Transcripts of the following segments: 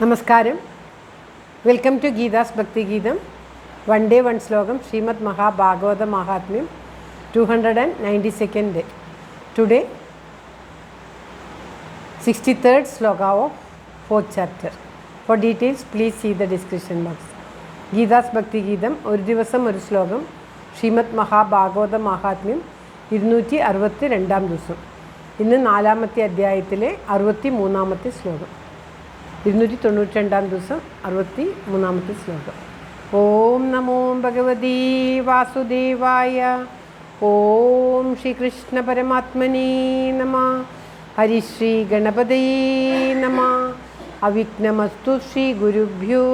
നമസ്കാരം. Welcome to Geetha's ഭക്തി ഗീതം. വൺ ഡേ വൺ ശ്ലോകം. ശ്രീമദ് മഹാഭാഗവത മഹാത്മ്യം 292nd day. Today 63rd sloka of 4th chapter. For details please see the description box. Geetha's ഭക്തി ഗീതം ഒരു ദിവസം ഒരു ശ്ലോകം. ശ്രീമദ് മഹാഭാഗവത മഹാത്മ്യം 262 ദിവസം. ഇന്ന് 4ാമത്തെ അധ്യായത്തിലെ 63ാമത്തെ ശ്ലോകം. 292 ദിവസം 63ാമത്തെ ശ്ലോകം. ഓം നമോ ഭഗവതി വാസുദേവായ. ഓം ശ്രീകൃഷ്ണ പരമാത്മനേ നമഃ. ഹരിശ്രീ ഗണപതയേ നമഃ. അവിഘ്നമസ്തു ശ്രീ ഗുരുഭ്യോ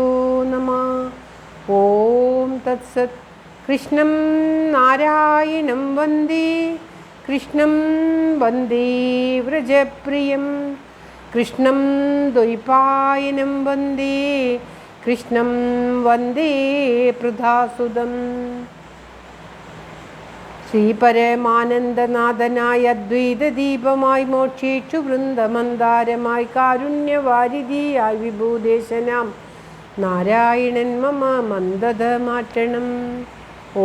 നമഃ. ഓം തത്സത്. കൃഷ്ണം നാരായണം വന്ദേ. കൃഷ്ണം വന്ദേ വ്രജപ്രിയം. കൃഷ്ണം ദ്വൈപായനം വന്ദേ. കൃഷ്ണം വന്ദേ പൃഥാസുതം. ശ്രീപരമാനന്ദനാഥനായ അദ്വൈതദീപമായി മോക്ഷേക്ഷു വൃന്ദമന്ദാരമായി കാരുണ്യവാരിധിയായി വിഭൂദേശനാം നാരായണൻ മമ മന്ദത മാറ്റണം.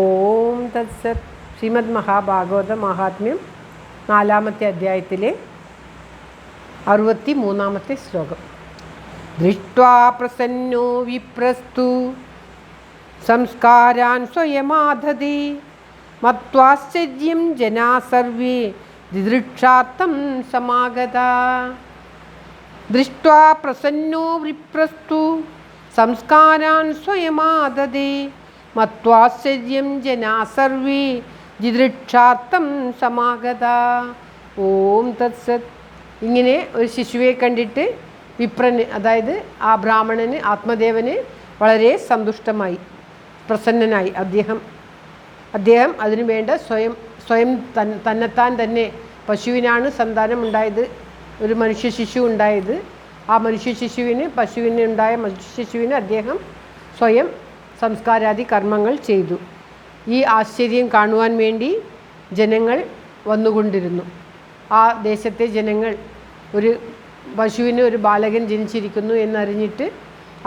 ഓം തത്സത്. ശ്രീമദ് മഹാഭാഗവത മഹാത്മ്യം 4ാമത്തെ അധ്യായത്തിലെ 63ാമത്തെ ശ്ലോകം. ദൃഷ്ട്വാ പ്രസന്നോ വിപ്രസ്തു സംസ്കാരാൻ സ്വയമാധതി മത്വാശ്ചര്യം ജനാ സർവേ ദിദൃക്ഷാർത്ഥം സമാഗതാ. ദൃഷ്ട്വാ പ്രസന്നോ വിപ്രസ്തു സംസ്കാരാൻ സ്വയമാധതി മത്വാശ്ചര്യം ജനാ സർവേ ദിദൃക്ഷാർത്ഥം സമാഗതാ. ഓം തത്സത്. ഇങ്ങനെ ഒരു ശിശുവെ കണ്ടിട്ട് വിപ്രന്, അതായത് ആ ബ്രാഹ്മണന്, ആത്മദേവന് വളരെ സന്തുഷ്ടമായി, പ്രസന്നനായി. അദ്ദേഹം അതിനു വേണ്ട സ്വയം തന്നെത്താൻ തന്നെ പശുവിനാണ് സന്താനമുണ്ടായത്, ഒരു മനുഷ്യ ശിശു ഉണ്ടായത്. ആ മനുഷ്യ ശിശുവിന് അദ്ദേഹം സ്വയം സംസ്കാരാദി കർമ്മങ്ങൾ ചെയ്തു. ഈ ആശ്ചര്യം കാണുവാൻ വേണ്ടി ജനങ്ങൾ വന്നുകൊണ്ടിരുന്നു. ആ ദേശത്തെ ജനങ്ങൾ ഒരു പശുവിന് ഒരു ബാലകൻ ജനിച്ചിരിക്കുന്നു എന്നറിഞ്ഞിട്ട്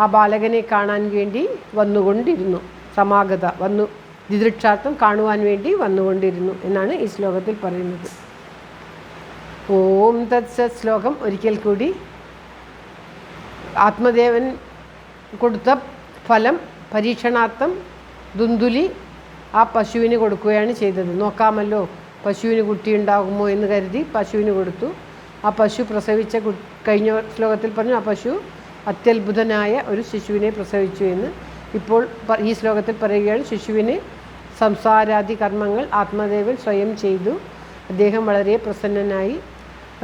ആ ബാലകനെ കാണാൻ വേണ്ടി വന്നുകൊണ്ടിരുന്നു. സമാഗത വന്നു, ദിദൃക്ഷാർത്ഥം കാണുവാൻ വേണ്ടി വന്നുകൊണ്ടിരുന്നു എന്നാണ് ഈ ശ്ലോകത്തിൽ പറയുന്നത്. ഓം തത്സത്. ശ്ലോകം ഒരിക്കൽ കൂടി. ആത്മദേവൻ കൊടുത്ത ഫലം പരീക്ഷണാർത്ഥം ദുന്ദുലി ആ പശുവിന് കൊടുക്കുകയാണ് ചെയ്തത്. നോക്കാമല്ലോ പശുവിന് കുട്ടിയുണ്ടാകുമോ എന്ന് കരുതി പശുവിന് കൊടുത്തു. ആ പശു പ്രസവിച്ച കഴിഞ്ഞ ശ്ലോകത്തിൽ പറഞ്ഞു, ആ പശു അത്യത്ഭുതനായ ഒരു ശിശുവിനെ പ്രസവിച്ചു എന്ന്. ഇപ്പോൾ ഈ ശ്ലോകത്തിൽ പറയുകയാണ്, ശിശുവിന് സംസാരാദി കർമ്മങ്ങൾ ആത്മദേവൻ സ്വയം ചെയ്തു. അദ്ദേഹം വളരെ പ്രസന്നനായി.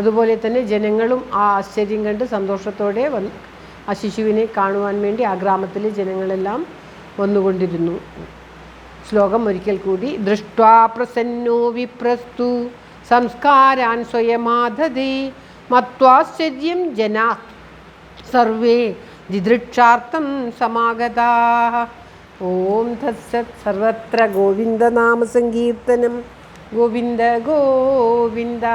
അതുപോലെ തന്നെ ജനങ്ങളും ആ ആശ്ചര്യം കണ്ട് സന്തോഷത്തോടെ ആ ശിശുവിനെ കാണുവാൻ വേണ്ടി ആ ഗ്രാമത്തിലെ ജനങ്ങളെല്ലാം വന്നുകൊണ്ടിരുന്നു. ശ്ലോകം ഒരിക്കൽ കൂടി. ദൃഷ്ട്വാ പ്രസന്നോ വിപ്രസ്തു സംസ്കാരാൻ സ്വയമാധതി മത്വാശ്ചര്യം ജനാ സർവേ ദിദൃക്ഷാർത്ഥം സമാഗതാഃ. ഓം തത്സത്. സർവത്ര ഗോവിന്ദനാമ സങ്കീർത്തനം. ഗോവിന്ദ ഗോവിന്ദ.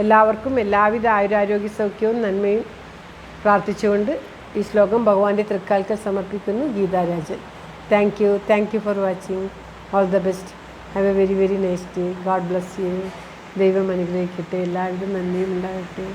എല്ലാവർക്കും എല്ലാവിധ ആയുരാരോഗ്യ സൗഖ്യവും നന്മയും പ്രാർത്ഥിച്ചുകൊണ്ട് ഈ ശ്ലോകം ഭഗവാന്റെ തൃക്കാൽക്കൽ സമർപ്പിക്കുന്നു. Geetha Rajan. Thank you for watching. All the best. Have a very nice day. God bless you. ദൈവം അനുഗ്രഹിക്കട്ടെ. എല്ലാവരും നന്ദിയും ഉണ്ടാകട്ടെ.